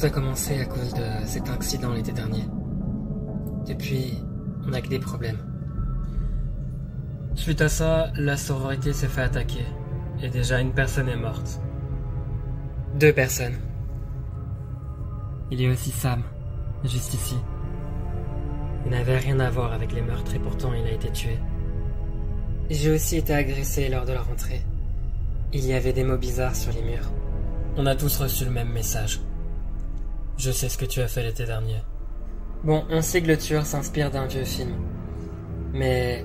a commencé à cause de cet incident l'été dernier. Depuis, on n'a que des problèmes. Suite à ça, la sororité s'est fait attaquer. Et déjà une personne est morte. 2 personnes. Il y a aussi Sam, juste ici. Il n'avait rien à voir avec les meurtres et pourtant il a été tué. J'ai aussi été agressé lors de la rentrée. Il y avait des mots bizarres sur les murs. On a tous reçu le même message. Je sais ce que tu as fait l'été dernier. Bon, on sait que le tueur s'inspire d'un vieux film. Mais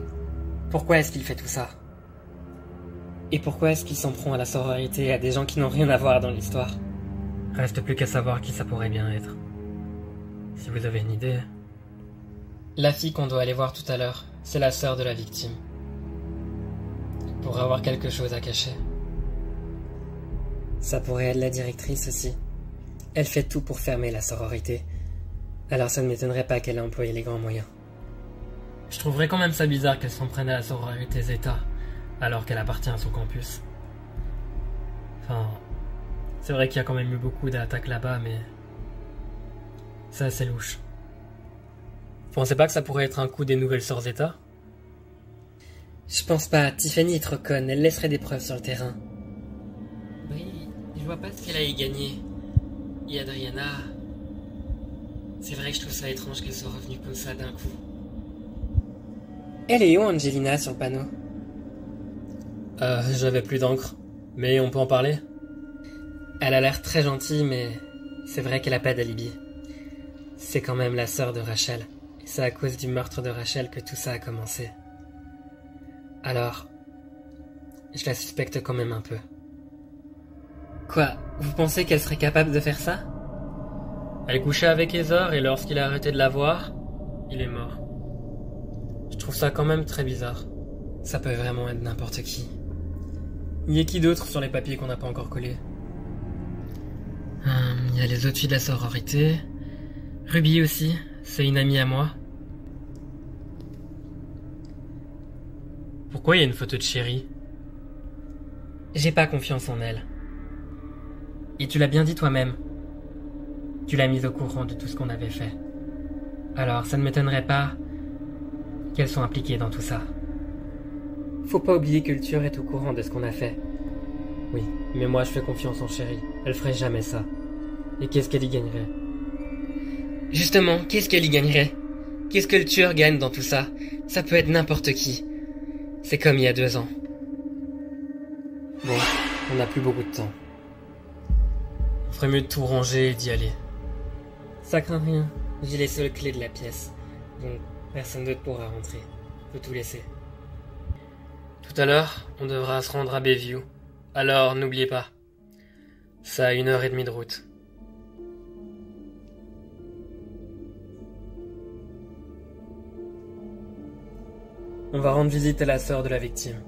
pourquoi est-ce qu'il fait tout ça? Et pourquoi est-ce qu'il s'en prend à la sororité et à des gens qui n'ont rien à voir dans l'histoire? Reste plus qu'à savoir qui ça pourrait bien être. Si vous avez une idée... La fille qu'on doit aller voir tout à l'heure, c'est la sœur de la victime. Pour avoir quelque chose à cacher. Ça pourrait être la directrice aussi. Elle fait tout pour fermer la sororité. Alors ça ne m'étonnerait pas qu'elle ait employé les grands moyens. Je trouverais quand même ça bizarre qu'elle s'en prenne à la sororité Zeta, alors qu'elle appartient à son campus. Enfin, c'est vrai qu'il y a quand même eu beaucoup d'attaques là-bas, mais... c'est assez louche. Vous pensez pas que ça pourrait être un coup des nouvelles sœurs Zeta? Je pense pas. Tiffany est trop conne. Elle laisserait des preuves sur le terrain. Oui, je vois pas ce qu'elle a y gagné. Et Adriana... C'est vrai que je trouve ça étrange qu'elle soit revenue comme ça d'un coup. Elle est où, Angelina, sur le panneau? J'avais plus d'encre. Mais on peut en parler? Elle a l'air très gentille, mais... c'est vrai qu'elle a pas d'alibi. C'est quand même la sœur de Rachel. Et c'est à cause du meurtre de Rachel que tout ça a commencé. Alors... je la suspecte quand même un peu. Quoi? Vous pensez qu'elle serait capable de faire ça? Elle couchait avec Heather et lorsqu'il a arrêté de la voir, il est mort. Je trouve ça quand même très bizarre. Ça peut vraiment être n'importe qui. Il y a qui d'autre sur les papiers qu'on n'a pas encore collés? Il y a les autres filles de la sororité. Ruby aussi, c'est une amie à moi. Pourquoi il y a une photo de Chérie? J'ai pas confiance en elle. Et tu l'as bien dit toi-même. Tu l'as mise au courant de tout ce qu'on avait fait. Alors ça ne m'étonnerait pas qu'elles soient impliquées dans tout ça. Faut pas oublier que le tueur est au courant de ce qu'on a fait. Oui, mais moi je fais confiance en Chérie. Elle ferait jamais ça. Et qu'est-ce qu'elle y gagnerait? Justement, qu'est-ce qu'elle y gagnerait? Qu'est-ce que le tueur gagne dans tout ça? Ça peut être n'importe qui. C'est comme il y a 2 ans. Bon, on n'a plus beaucoup de temps. On ferait mieux de tout ranger et d'y aller. Ça craint rien. J'ai les seules clés de la pièce. Donc, personne d'autre pourra rentrer. Je peux tout laisser. Tout à l'heure, on devra se rendre à Bayview. Alors, n'oubliez pas. Ça a 1h30 de route. On va rendre visite à la sœur de la victime.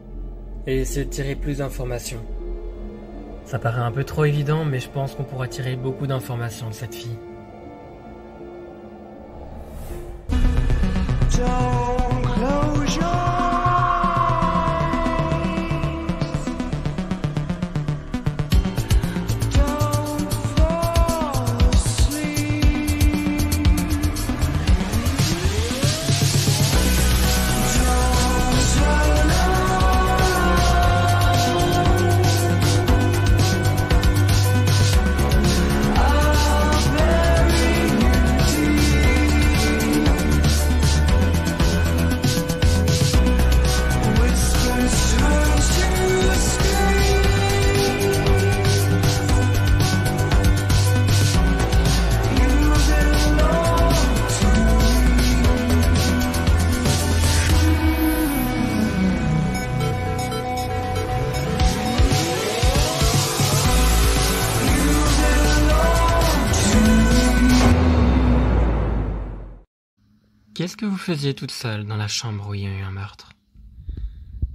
Et essayer de tirer plus d'informations. Ça paraît un peu trop évident, mais je pense qu'on pourra tirer beaucoup d'informations de cette fille. Don't close your don't fall asleep. Don't turn I'll bury you deep. Whispers turn to scream. You belong to Qu'est-ce que vous faisiez toute seule dans la chambre où il y a eu un meurtre?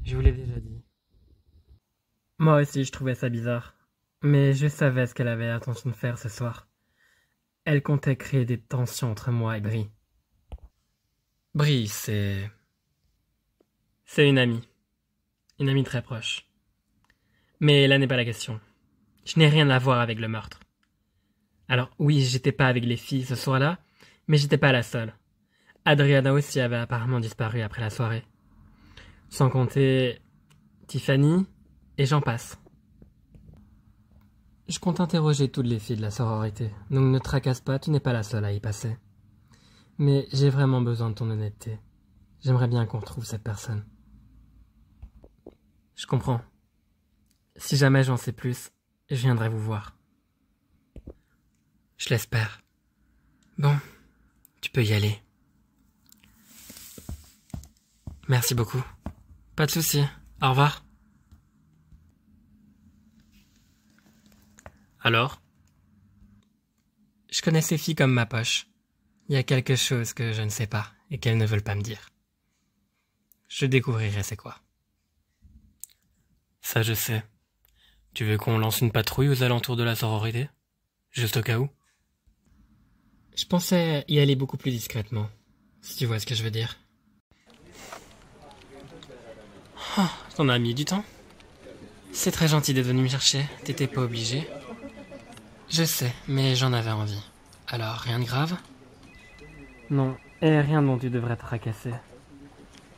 Je vous l'ai déjà dit. Moi aussi, je trouvais ça bizarre. Mais je savais ce qu'elle avait l'intention de faire ce soir. Elle comptait créer des tensions entre moi et Brie. Brie, c'est une amie. Une amie très proche. Mais là n'est pas la question. Je n'ai rien à voir avec le meurtre. Alors oui, j'étais pas avec les filles ce soir-là, mais j'étais pas la seule. Adriana aussi avait apparemment disparu après la soirée. Sans compter Tiffany et j'en passe. Je compte interroger toutes les filles de la sororité, donc ne te tracasse pas, tu n'es pas la seule à y passer. Mais j'ai vraiment besoin de ton honnêteté. J'aimerais bien qu'on retrouve cette personne. Je comprends. Si jamais j'en sais plus, je viendrai vous voir. Je l'espère. Bon, tu peux y aller. Merci beaucoup. Pas de souci. Au revoir. Alors? Je connais ces filles comme ma poche. Il y a quelque chose que je ne sais pas et qu'elles ne veulent pas me dire. Je découvrirai c'est quoi. Ça je sais. Tu veux qu'on lance une patrouille aux alentours de la sororité? Juste au cas où? Je pensais y aller beaucoup plus discrètement, si tu vois ce que je veux dire. Oh, t'en as mis du temps? C'est très gentil d'être venu me chercher, t'étais pas obligé. Je sais, mais j'en avais envie. Alors, rien de grave? Non, et rien dont tu devrais te tracasser.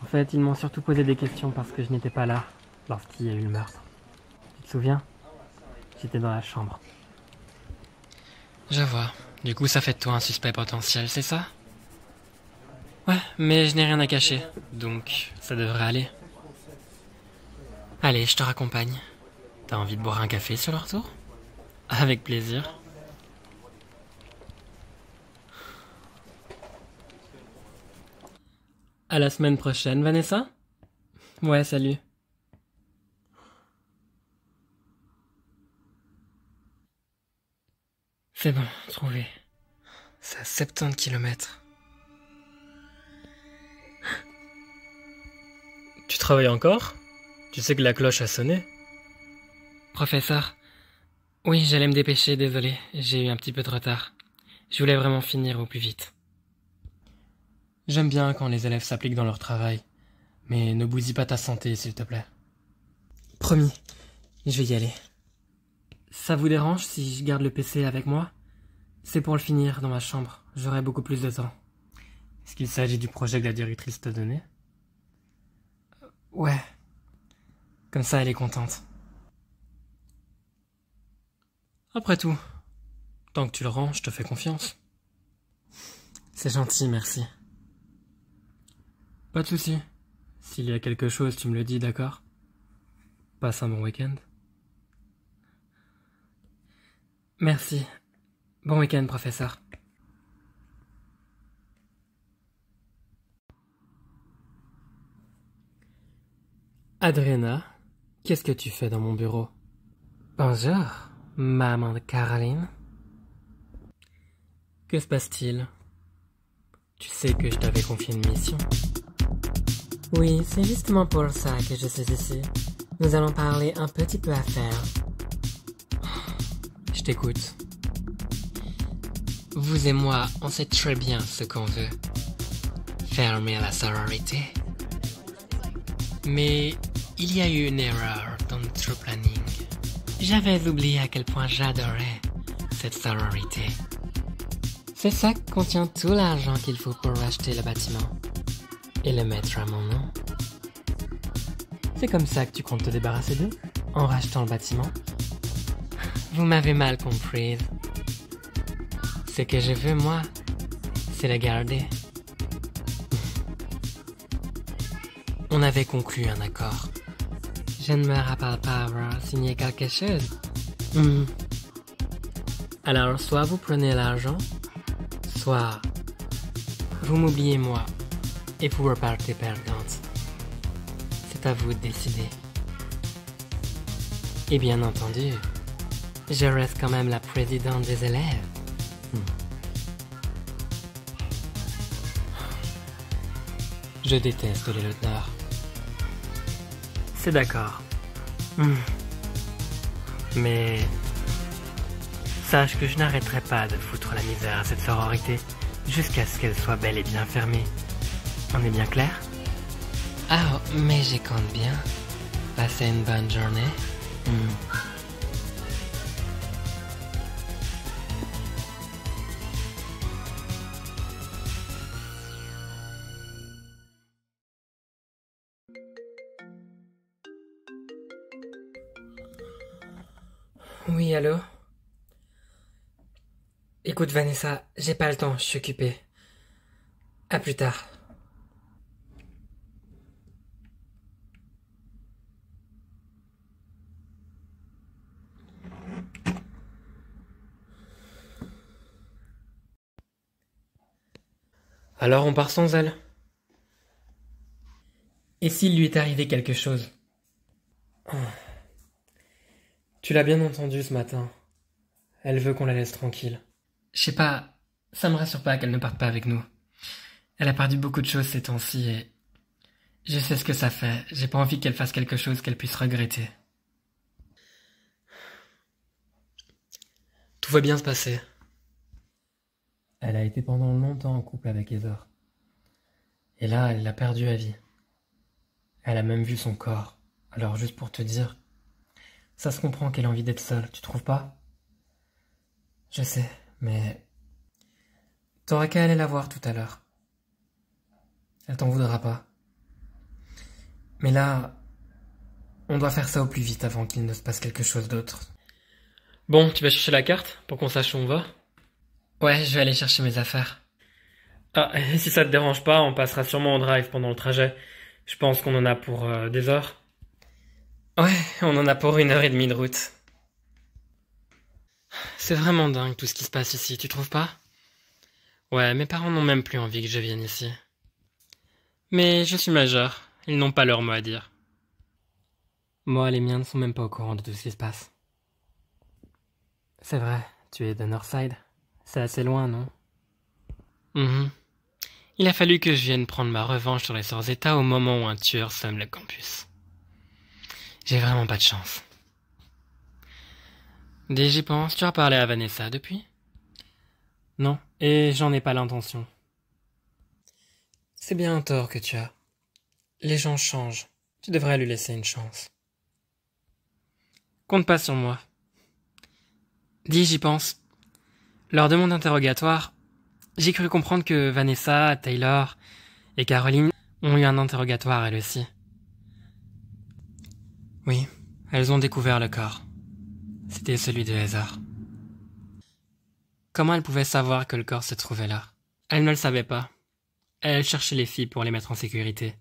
En fait, ils m'ont surtout posé des questions parce que je n'étais pas là lorsqu'il y a eu le meurtre. Tu te souviens? J'étais dans la chambre. Je vois. Du coup, ça fait de toi un suspect potentiel, c'est ça? Ouais, mais je n'ai rien à cacher, donc ça devrait aller. Allez, je te raccompagne. T'as envie de boire un café sur le retour? Avec plaisir. À la semaine prochaine, Vanessa? Ouais, salut. C'est bon, trouvé. C'est à 70 km. Tu travailles encore? Tu sais que la cloche a sonné? Professeur, oui, j'allais me dépêcher, désolé, j'ai eu un petit peu de retard. Je voulais vraiment finir au plus vite. J'aime bien quand les élèves s'appliquent dans leur travail, mais ne bousille pas ta santé, s'il te plaît. Promis, je vais y aller. Ça vous dérange si je garde le PC avec moi? C'est pour le finir dans ma chambre, j'aurai beaucoup plus de temps. Est-ce qu'il s'agit du projet que la directrice t'a donné? Ouais. Comme ça, elle est contente. Après tout, tant que tu le rends, je te fais confiance. C'est gentil, merci. Pas de souci. S'il y a quelque chose, tu me le dis, d'accord? Passe un bon week-end. Merci. Bon week-end, professeur. Adriana, qu'est-ce que tu fais dans mon bureau? Bonjour, maman de Caroline. Que se passe-t-il? Tu sais que je t'avais confié une mission. Oui, c'est justement pour ça que je suis ici. Nous allons parler un petit peu affaires. Je t'écoute. Vous et moi, on sait très bien ce qu'on veut. Fermer la sororité. Mais il y a eu une erreur dans notre planning. J'avais oublié à quel point j'adorais cette sororité. C'est ça qui contient tout l'argent qu'il faut pour racheter le bâtiment. Et le mettre à mon nom. C'est comme ça que tu comptes te débarrasser d'eux? En rachetant le bâtiment? Vous m'avez mal comprise. Ce que je veux, moi, c'est le garder. On avait conclu un accord. Je ne me rappelle pas avoir signé quelque chose. Alors, soit vous prenez l'argent, soit vous m'oubliez moi et vous repartez perdante. C'est à vous de décider. Et bien entendu, je reste quand même la présidente des élèves. Je déteste les lieutenants. C'est d'accord. Mais sache que je n'arrêterai pas de foutre la misère à cette sororité jusqu'à ce qu'elle soit bel et bien fermée. On est bien clair? Ah, mais j'y compte bien. Passez une bonne journée. Oui, allô? Écoute, Vanessa, j'ai pas le temps, je suis occupé. À plus tard. Alors on part sans elle? Et s'il lui est arrivé quelque chose? Oh. Tu l'as bien entendu ce matin. Elle veut qu'on la laisse tranquille. Je sais pas, ça me rassure pas qu'elle ne parte pas avec nous. Elle a perdu beaucoup de choses ces temps-ci et je sais ce que ça fait. J'ai pas envie qu'elle fasse quelque chose qu'elle puisse regretter. Tout va bien se passer. Elle a été pendant longtemps en couple avec Heather. Et là, elle l'a perdu à vie. Elle a même vu son corps. Alors juste pour te dire, ça se comprend qu'elle a envie d'être seule, tu trouves pas? Je sais, mais t'auras qu'à aller la voir tout à l'heure. Elle t'en voudra pas. Mais là, on doit faire ça au plus vite avant qu'il ne se passe quelque chose d'autre. Bon, tu vas chercher la carte pour qu'on sache où on va? Ouais, je vais aller chercher mes affaires. Ah, et si ça te dérange pas, on passera sûrement en drive pendant le trajet. Je pense qu'on en a pour des heures. Ouais, on en a pour 1h30 de route. C'est vraiment dingue tout ce qui se passe ici, tu trouves pas? Ouais, mes parents n'ont même plus envie que je vienne ici. Mais je suis majeur, ils n'ont pas leur mot à dire. Moi, les miens ne sont même pas au courant de tout ce qui se passe. C'est vrai, tu es de Northside. C'est assez loin, non? Il a fallu que je vienne prendre ma revanche sur les Sorzeta au moment où un tueur sème le campus. J'ai vraiment pas de chance. Dès j'y pense, tu as parlé à Vanessa depuis? Non, et j'en ai pas l'intention. C'est bien un tort que tu as. Les gens changent. Tu devrais lui laisser une chance. Compte pas sur moi. Dis, j'y pense. Lors de mon interrogatoire, j'ai cru comprendre que Vanessa, Taylor et Caroline ont eu un interrogatoire elles aussi. Oui, elles ont découvert le corps. C'était celui de Heather. Comment elles pouvaient savoir que le corps se trouvait là? Elles ne le savaient pas. Elles cherchaient les filles pour les mettre en sécurité.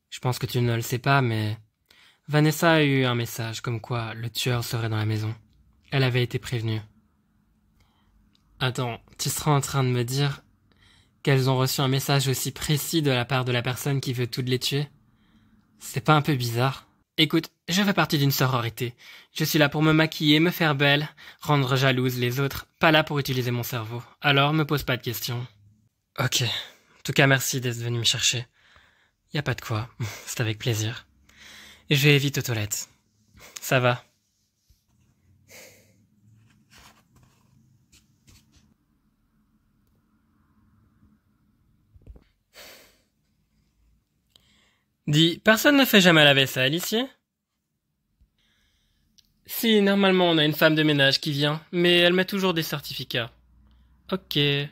Je pense que tu ne le sais pas, mais Vanessa a eu un message comme quoi le tueur serait dans la maison. Elle avait été prévenue. Attends, tu seras en train de me dire qu'elles ont reçu un message aussi précis de la part de la personne qui veut toutes les tuer? C'est pas un peu bizarre? Écoute, je fais partie d'une sororité. Je suis là pour me maquiller, me faire belle, rendre jalouse les autres, pas là pour utiliser mon cerveau. Alors, me pose pas de questions. Ok. En tout cas, merci d'être venu me chercher. Y a pas de quoi. C'est avec plaisir. Et je vais vite aux toilettes. Ça va. Dis, personne ne fait jamais la vaisselle ici? Si, normalement on a une femme de ménage qui vient, mais elle met toujours des certificats. Ok. Et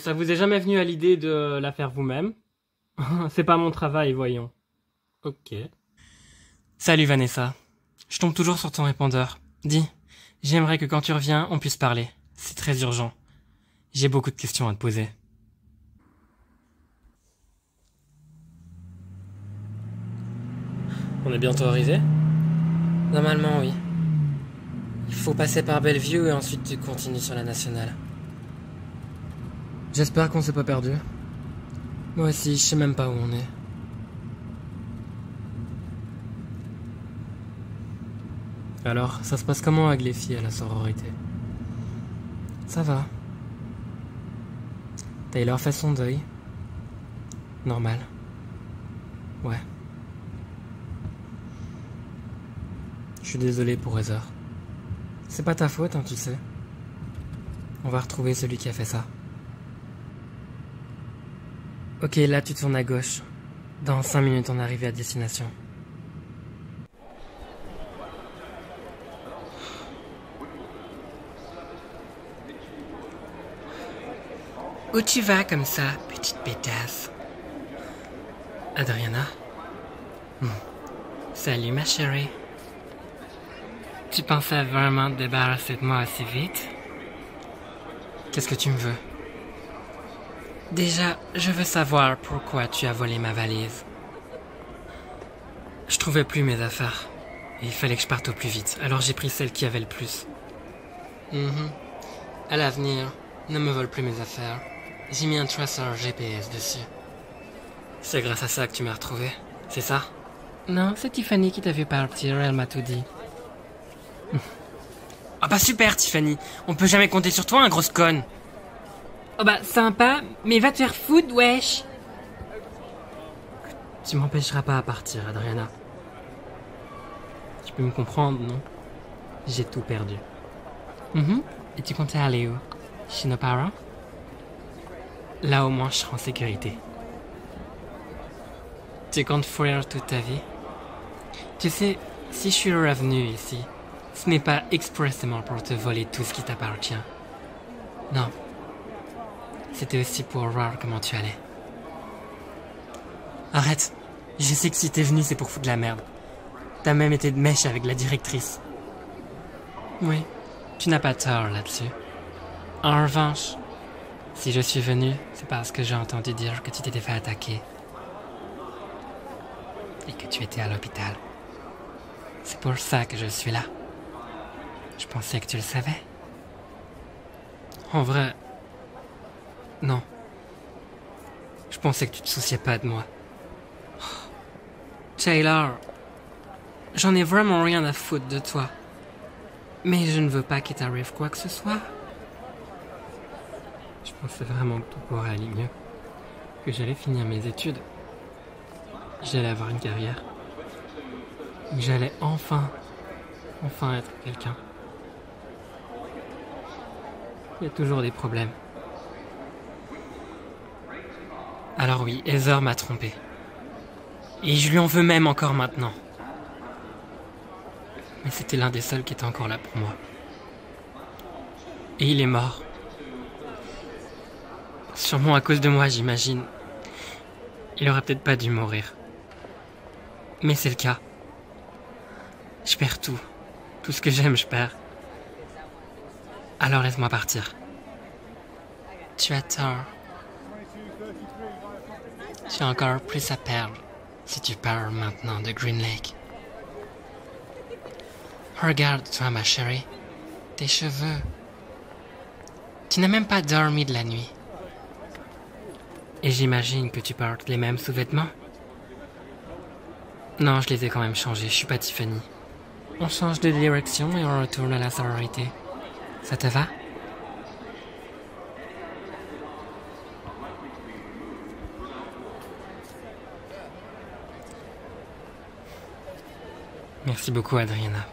ça vous est jamais venu à l'idée de la faire vous-même? C'est pas mon travail, voyons. Ok. Salut Vanessa. Je tombe toujours sur ton répondeur. Dis, j'aimerais que quand tu reviens, on puisse parler. C'est très urgent. J'ai beaucoup de questions à te poser. On est bientôt arrivé? Normalement, oui. Il faut passer par Bellevue et ensuite tu continues sur la nationale. J'espère qu'on s'est pas perdu. Moi aussi, je sais même pas où on est. Alors, ça se passe comment avec les filles à la sororité? Ça va. Taylor fait son deuil. Normal. Ouais. Je suis désolé pour Heather. C'est pas ta faute, hein, tu sais. On va retrouver celui qui a fait ça. Ok, là tu tournes à gauche. Dans 5 minutes, on arrive à destination. Où tu vas comme ça, petite pétasse? Adriana? Salut ma chérie. Tu pensais vraiment te débarrasser de moi assez vite? Qu'est-ce que tu me veux? Déjà, je veux savoir pourquoi tu as volé ma valise. Je trouvais plus mes affaires. Et il fallait que je parte au plus vite, alors j'ai pris celle qui avait le plus. À l'avenir, ne me vole plus mes affaires. J'ai mis un traceur GPS dessus. C'est grâce à ça que tu m'as retrouvé, c'est ça? Non, c'est Tiffany qui t'a vu partir, elle m'a tout dit. Ah bah super Tiffany, on peut jamais compter sur toi, un grosse conne. Oh bah sympa, mais va te faire foutre, wesh. Tu m'empêcheras pas à partir, Adriana. Tu peux me comprendre, non? J'ai tout perdu. Et tu comptais aller où? Chez nos parents? Là au moins je serai en sécurité. Tu comptes fuir toute ta vie? Tu sais, si je suis revenu ici, ce n'est pas expressément pour te voler tout ce qui t'appartient. Non. C'était aussi pour voir comment tu allais. Arrête. Je sais que si t'es venu, c'est pour foutre la merde. T'as même été de mèche avec la directrice. Oui, tu n'as pas tort là-dessus. En revanche, si je suis venu, c'est parce que j'ai entendu dire que tu t'étais fait attaquer. Et que tu étais à l'hôpital. C'est pour ça que je suis là. Je pensais que tu le savais. En vrai... Non. Je pensais que tu te souciais pas de moi. Oh. Taylor, j'en ai vraiment rien à foutre de toi. Mais je ne veux pas qu'il t'arrive quoi que ce soit. Je pensais vraiment que tout pourrait aller mieux. Que j'allais finir mes études. J'allais avoir une carrière. Que j'allais enfin être quelqu'un. Il y a toujours des problèmes. Alors oui, Heather m'a trompé. Et je lui en veux même encore maintenant. Mais c'était l'un des seuls qui était encore là pour moi. Et il est mort. Sûrement à cause de moi, j'imagine. Il aurait peut-être pas dû mourir. Mais c'est le cas. Je perds tout. Tout ce que j'aime, je perds. Alors laisse-moi partir. Tu as tort. Tu as encore plus à perdre si tu pars maintenant de Green Lake. Regarde-toi, ma chérie. Tes cheveux. Tu n'as même pas dormi de la nuit. Et j'imagine que tu portes les mêmes sous-vêtements? Non, je les ai quand même changés. Je suis pas Tiffany. On change de direction et on retourne à la sororité. Ça te va? Merci beaucoup, Adriana.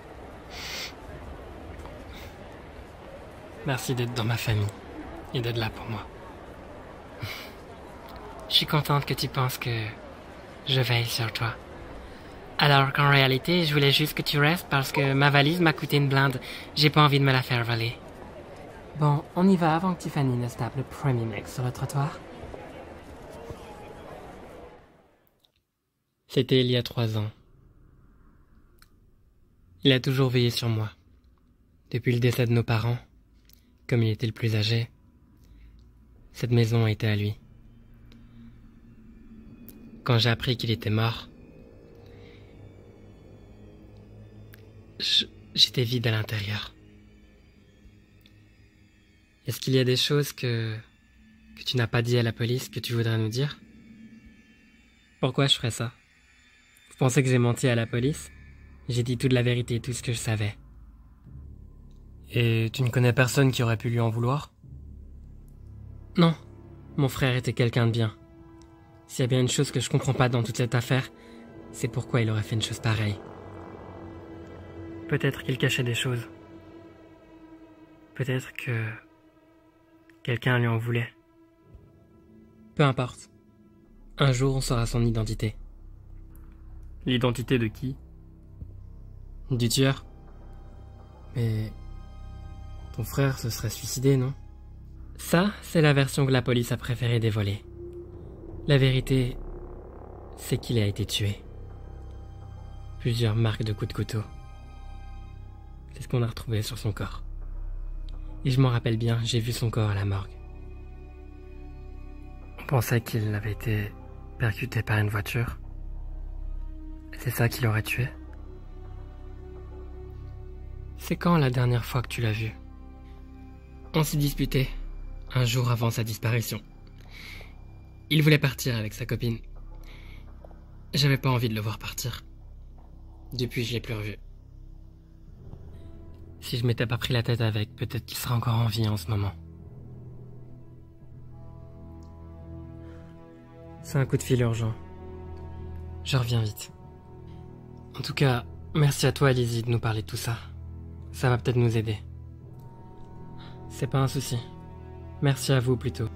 Merci d'être dans ma famille et d'être là pour moi. Je suis contente que tu penses que je veille sur toi. Alors qu'en réalité, je voulais juste que tu restes parce que ma valise m'a coûté une blinde. J'ai pas envie de me la faire voler. Bon, on y va avant que Tiffany ne se tape le premier mec sur le trottoir. C'était il y a 3 ans. Il a toujours veillé sur moi. Depuis le décès de nos parents, comme il était le plus âgé, cette maison a été à lui. Quand j'ai appris qu'il était mort, j'étais vide à l'intérieur. Est-ce qu'il y a des choses que tu n'as pas dit à la police que tu voudrais nous dire? Pourquoi je ferais ça? Vous pensez que j'ai menti à la police? J'ai dit toute la vérité, tout ce que je savais. Et tu ne connais personne qui aurait pu lui en vouloir? Non, mon frère était quelqu'un de bien. S'il y a bien une chose que je comprends pas dans toute cette affaire, c'est pourquoi il aurait fait une chose pareille. Peut-être qu'il cachait des choses. Peut-être que quelqu'un lui en voulait. Peu importe. Un jour, on saura son identité. L'identité de qui? Du tueur. Mais ton frère se serait suicidé, non? Ça, c'est la version que la police a préféré dévoiler. La vérité, c'est qu'il a été tué. Plusieurs marques de coups de couteau. C'est ce qu'on a retrouvé sur son corps. Et je m'en rappelle bien, j'ai vu son corps à la morgue. On pensait qu'il avait été percuté par une voiture. C'est ça qui l'aurait tué. C'est quand la dernière fois que tu l'as vu? On s'est disputé, un jour avant sa disparition. Il voulait partir avec sa copine. J'avais pas envie de le voir partir. Depuis, je l'ai plus revu. Si je m'étais pas pris la tête avec, peut-être qu'il serait encore en vie en ce moment. C'est un coup de fil urgent. Je reviens vite. En tout cas, merci à toi, Lizzie, de nous parler de tout ça. Ça va peut-être nous aider. C'est pas un souci. Merci à vous, plutôt.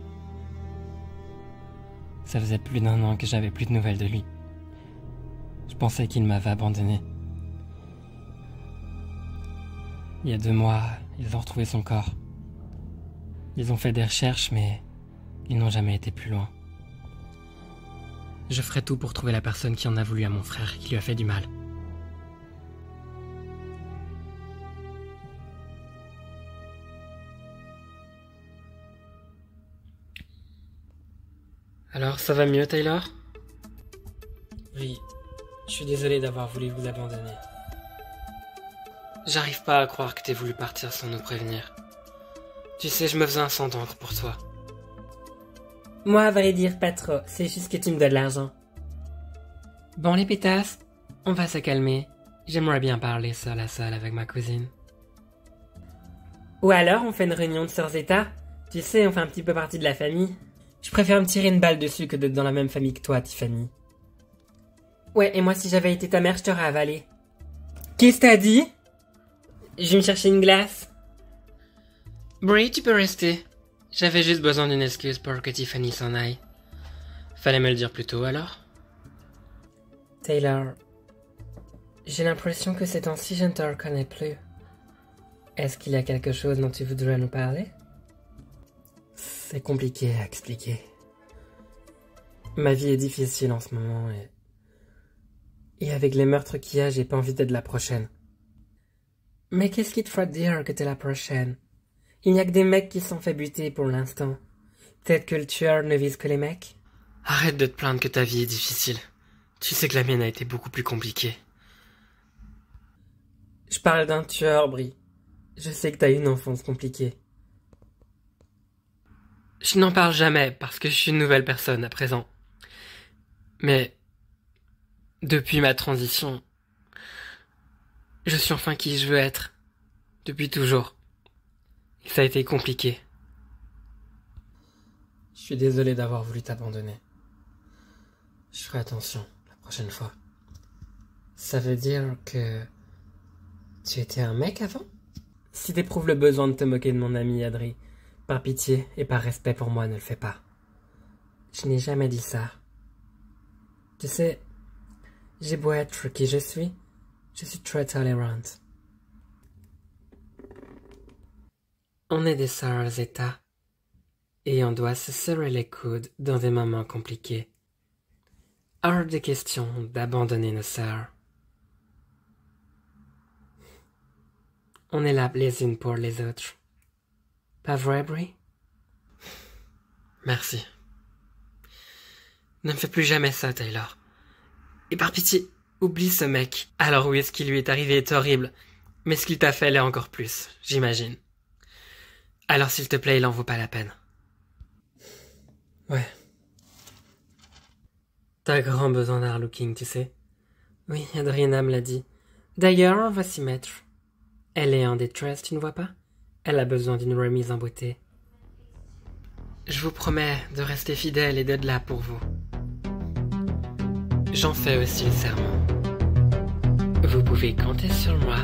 Ça faisait plus d'1 an que j'avais plus de nouvelles de lui. Je pensais qu'il m'avait abandonné. Il y a 2 mois, ils ont retrouvé son corps. Ils ont fait des recherches, mais ils n'ont jamais été plus loin. Je ferai tout pour trouver la personne qui en a voulu à mon frère, qui lui a fait du mal. Alors, ça va mieux, Taylor? Oui, je suis désolé d'avoir voulu vous abandonner. J'arrive pas à croire que t'aies voulu partir sans nous prévenir. Tu sais, je me faisais un sang d'encre pour toi. Moi, à vrai dire, pas trop. C'est juste que tu me donnes de l'argent. Bon, les pétasses, on va se calmer. J'aimerais bien parler seul à seul avec ma cousine. Ou alors, on fait une réunion de sœurs États. Tu sais, on fait un petit peu partie de la famille. Je préfère me tirer une balle dessus que d'être dans la même famille que toi, Tiffany. Ouais, et moi, si j'avais été ta mère, je t'aurais avalé. Qu'est-ce que t'as dit? Je vais me chercher une glace. Brie, tu peux rester. J'avais juste besoin d'une excuse pour que Tiffany s'en aille. Fallait me le dire plus tôt, alors. Taylor, j'ai l'impression que ces temps-ci, je ne te reconnais plus. Est-ce qu'il y a quelque chose dont tu voudrais nous parler? C'est compliqué à expliquer. Ma vie est difficile en ce moment et avec les meurtres qu'il y a, j'ai pas envie d'être la prochaine. Mais qu'est-ce qui te fera dire que t'es la prochaine? Il n'y a que des mecs qui se sont fait buter pour l'instant. Peut-être que le tueur ne vise que les mecs? Arrête de te plaindre que ta vie est difficile. Tu sais que la mienne a été beaucoup plus compliquée. Je parle d'un tueur, Brie. Je sais que t'as eu une enfance compliquée. Je n'en parle jamais parce que je suis une nouvelle personne à présent. Mais depuis ma transition, je suis enfin qui je veux être. Depuis toujours. Et ça a été compliqué. Je suis désolé d'avoir voulu t'abandonner. Je ferai attention la prochaine fois. Ça veut dire que tu étais un mec avant? Si t'éprouves le besoin de te moquer de mon ami Adri, par pitié et par respect pour moi, ne le fais pas. Je n'ai jamais dit ça. Tu sais, j'ai beau être qui je suis très tolérante. On est des sœurs Zeta, et on doit se serrer les coudes dans des moments compliqués. Hors de question d'abandonner nos sœurs. On est là les unes pour les autres. Pas vrai, Brie? Merci. Ne me fais plus jamais ça, Taylor. Et par pitié, oublie ce mec. Alors oui, ce qui lui est arrivé est horrible, mais ce qu'il t'a fait l'est encore plus, j'imagine. Alors s'il te plaît, il en vaut pas la peine. Ouais. T'as grand besoin d'un looking, tu sais. Oui, Adriana me l'a dit. D'ailleurs, on va s'y mettre. Elle est en détresse, tu ne vois pas? Elle a besoin d'une remise en beauté. Je vous promets de rester fidèle et d'être là pour vous. J'en fais aussi le serment. Vous pouvez compter sur moi.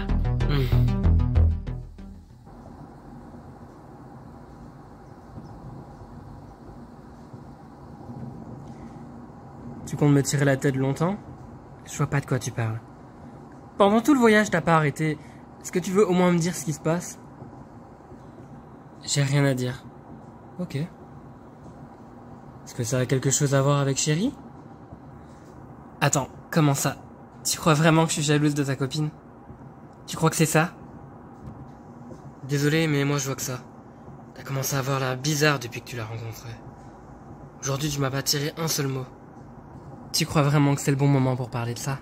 Tu comptes me tirer la tête longtemps? Je vois pas de quoi tu parles. Pendant tout le voyage, t'as pas arrêté. Est-ce que tu veux au moins me dire ce qui se passe? J'ai rien à dire. Ok. Est-ce que ça a quelque chose à voir avec Chérie? Attends, comment ça? Tu crois vraiment que je suis jalouse de ta copine? Tu crois que c'est ça? Désolé, mais moi je vois que ça. T'as commencé à avoir l'air bizarre depuis que tu l'as rencontrée. Aujourd'hui, tu m'as pas tiré un seul mot. Tu crois vraiment que c'est le bon moment pour parler de ça?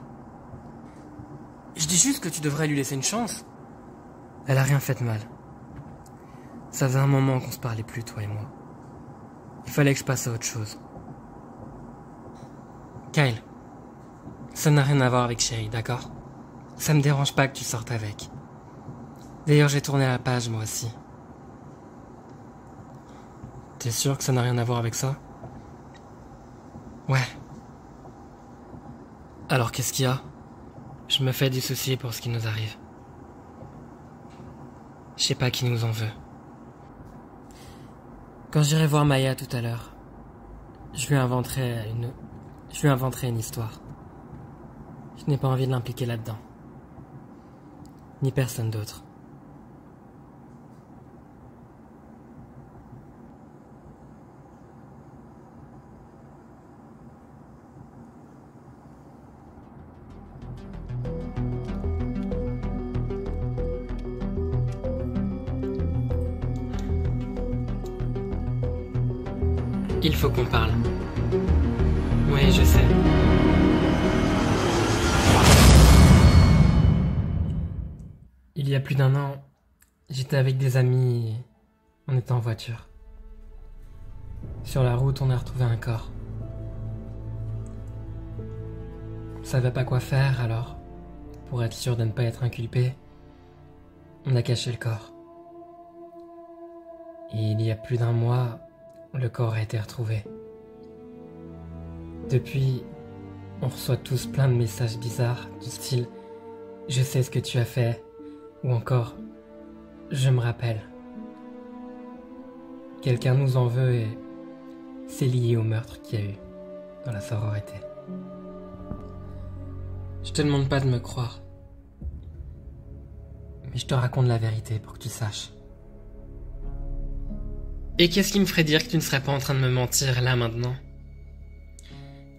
Je dis juste que tu devrais lui laisser une chance. Elle a rien fait de mal. Ça faisait un moment qu'on se parlait plus, toi et moi. Il fallait que je passe à autre chose. Kyle, ça n'a rien à voir avec Chérie, d'accord? Ça me dérange pas que tu sortes avec. D'ailleurs, j'ai tourné la page, moi aussi. T'es sûr que ça n'a rien à voir avec ça? Ouais. Alors qu'est-ce qu'il y a? Je me fais du souci pour ce qui nous arrive. Je sais pas qui nous en veut. Quand j'irai voir Maya tout à l'heure, je lui inventerai une histoire. Je n'ai pas envie de l'impliquer là-dedans. Ni personne d'autre. Il faut qu'on parle. Oui, je sais. Il y a plus d'un an, j'étais avec des amis et on était en voiture. Sur la route, on a retrouvé un corps. On savait pas quoi faire, alors, pour être sûr de ne pas être inculpé, on a caché le corps. Et il y a plus d'un mois, le corps a été retrouvé. Depuis, on reçoit tous plein de messages bizarres du style « Je sais ce que tu as fait » ou encore « Je me rappelle ». Quelqu'un nous en veut et c'est lié au meurtre qu'il y a eu dans la sororité. Je te demande pas de me croire, mais je te raconte la vérité pour que tu saches. Et qu'est-ce qui me ferait dire que tu ne serais pas en train de me mentir là maintenant?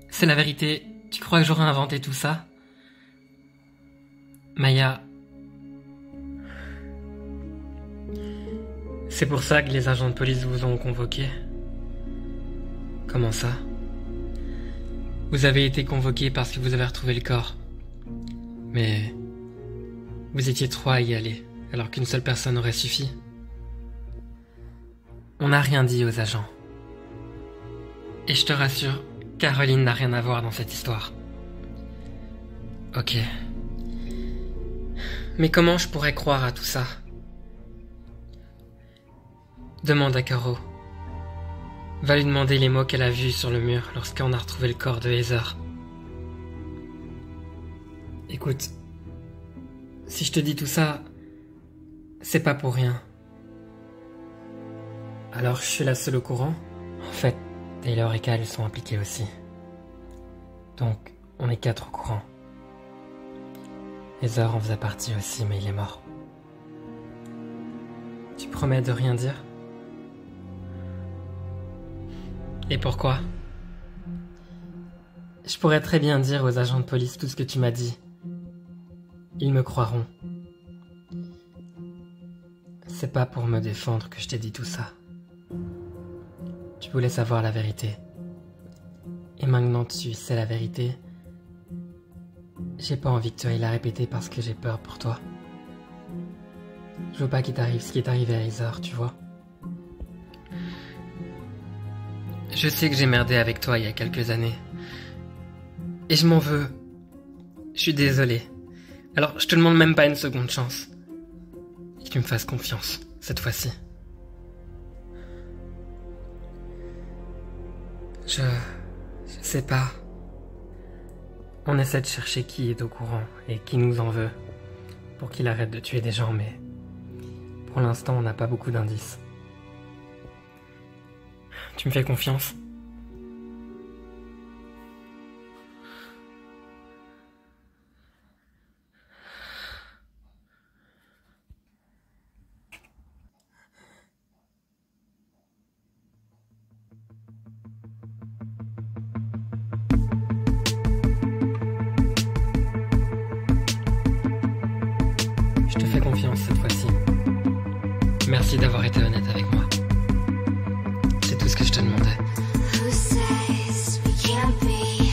C'est la vérité. Tu crois que j'aurais inventé tout ça? Maya, c'est pour ça que les agents de police vous ont convoqué? Comment ça? Vous avez été convoqué parce que vous avez retrouvé le corps. Mais vous étiez 3 à y aller, alors qu'une seule personne aurait suffi. On n'a rien dit aux agents. Et je te rassure, Caroline n'a rien à voir dans cette histoire. Ok. Mais comment je pourrais croire à tout ça? Demande à Caro. Va lui demander les mots qu'elle a vus sur le mur lorsqu'on a retrouvé le corps de Heather. Écoute, si je te dis tout ça, c'est pas pour rien. Alors je suis la seule au courant? En fait, Taylor et Kyle sont impliqués aussi. Donc, on est 4 au courant. Heather en faisait partie aussi, mais il est mort. Tu promets de rien dire? Et pourquoi? Je pourrais très bien dire aux agents de police tout ce que tu m'as dit. Ils me croiront. C'est pas pour me défendre que je t'ai dit tout ça. Tu voulais savoir la vérité. Et maintenant tu sais la vérité. J'ai pas envie que tu ailles la répéter parce que j'ai peur pour toi. Je veux pas qu'il t'arrive ce qui est arrivé à Heather, tu vois. Je sais que j'ai merdé avec toi il y a quelques années. Et je m'en veux. Je suis désolé. Alors je te demande même pas une seconde chance. Et que tu me fasses confiance, cette fois-ci. Je sais pas. On essaie de chercher qui est au courant et qui nous en veut pour qu'il arrête de tuer des gens, mais pour l'instant on n'a pas beaucoup d'indices. Tu me fais confiance? d'avoir été honnête avec moi. C'est tout ce que je te demandais. Who says we can't be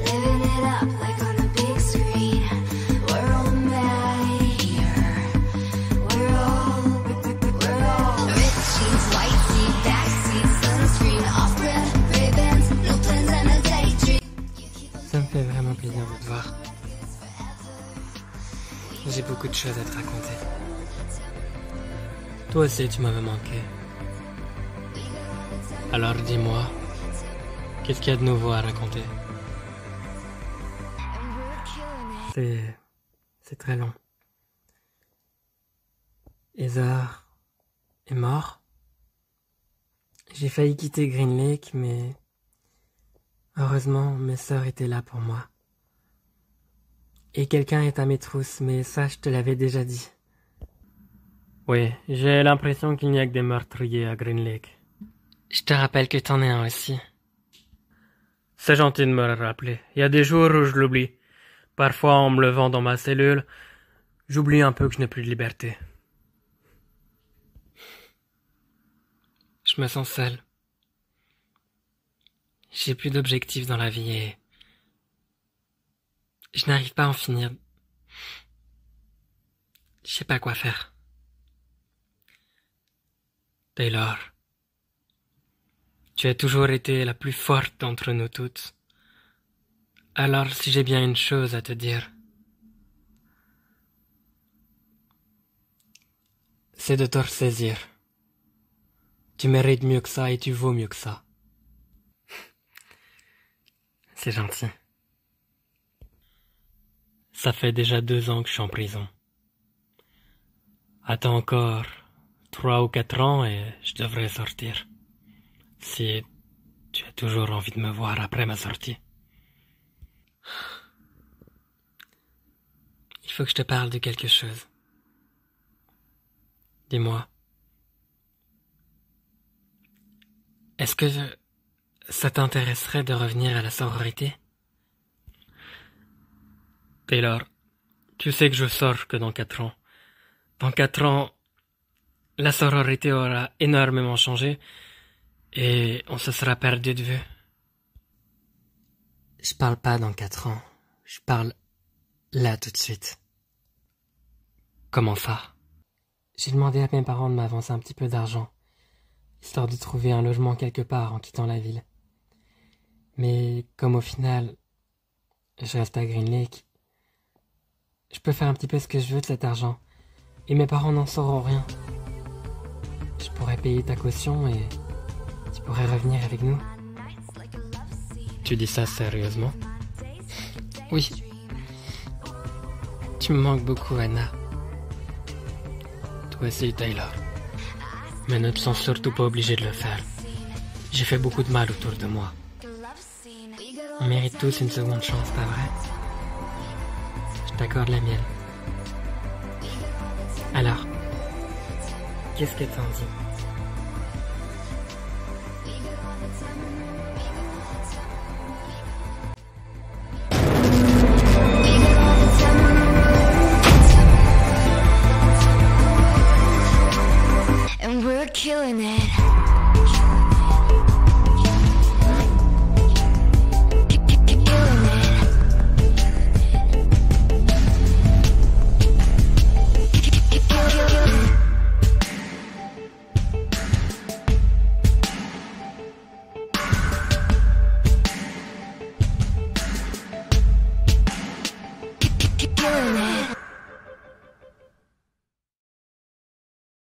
living it up like on the big screen? We're all mad here. We're all rich jeans, white tee, backseat, sunscreen, off-brand, Ray-Bans, no plans and a daydream. Ça me fait vraiment plaisir de te voir. J'ai beaucoup de choses à te raconter. Toi aussi, tu m'avais manqué. Alors dis-moi, qu'est-ce qu'il y a de nouveau à raconter? C'est très long. Heather est mort. J'ai failli quitter Green Lake, mais heureusement, mes sœurs étaient là pour moi. Et quelqu'un est à mes trousses, mais ça, je te l'avais déjà dit. Oui, j'ai l'impression qu'il n'y a que des meurtriers à Green Lake. Je te rappelle que t'en es un aussi. C'est gentil de me le rappeler. Il y a des jours où je l'oublie. Parfois, en me levant dans ma cellule, j'oublie un peu que je n'ai plus de liberté. Je me sens seul. J'ai plus d'objectifs dans la vie et je n'arrive pas à en finir. Je sais pas quoi faire. Taylor, tu as toujours été la plus forte d'entre nous toutes. Alors si j'ai bien une chose à te dire, c'est de te ressaisir. Tu mérites mieux que ça et tu vaux mieux que ça. C'est gentil. Ça fait déjà 2 ans que je suis en prison. Attends encore 3 ou 4 ans et je devrais sortir. Si tu as toujours envie de me voir après ma sortie. Il faut que je te parle de quelque chose. Dis-moi. Est-ce que ça t'intéresserait de revenir à la sororité? Taylor, tu sais que je sors que dans 4 ans. Dans 4 ans, la sororité aura énormément changé et on se sera perdu de vue. Je parle pas dans 4 ans. Je parle là tout de suite. Comment ça? J'ai demandé à mes parents de m'avancer un petit peu d'argent, histoire de trouver un logement quelque part en quittant la ville. Mais comme au final, je reste à Green Lake, je peux faire un petit peu ce que je veux de cet argent, et mes parents n'en sauront rien. Je pourrais payer ta caution et tu pourrais revenir avec nous. Tu dis ça sérieusement? Oui. Tu me manques beaucoup, Anna. Toi aussi, Taylor. Mais ne te sens surtout pas obligé de le faire. J'ai fait beaucoup de mal autour de moi. On mérite tous une seconde chance, pas vrai? Je t'accorde la mienne. Alors, qu'est-ce que t'en dis? And we're killing it.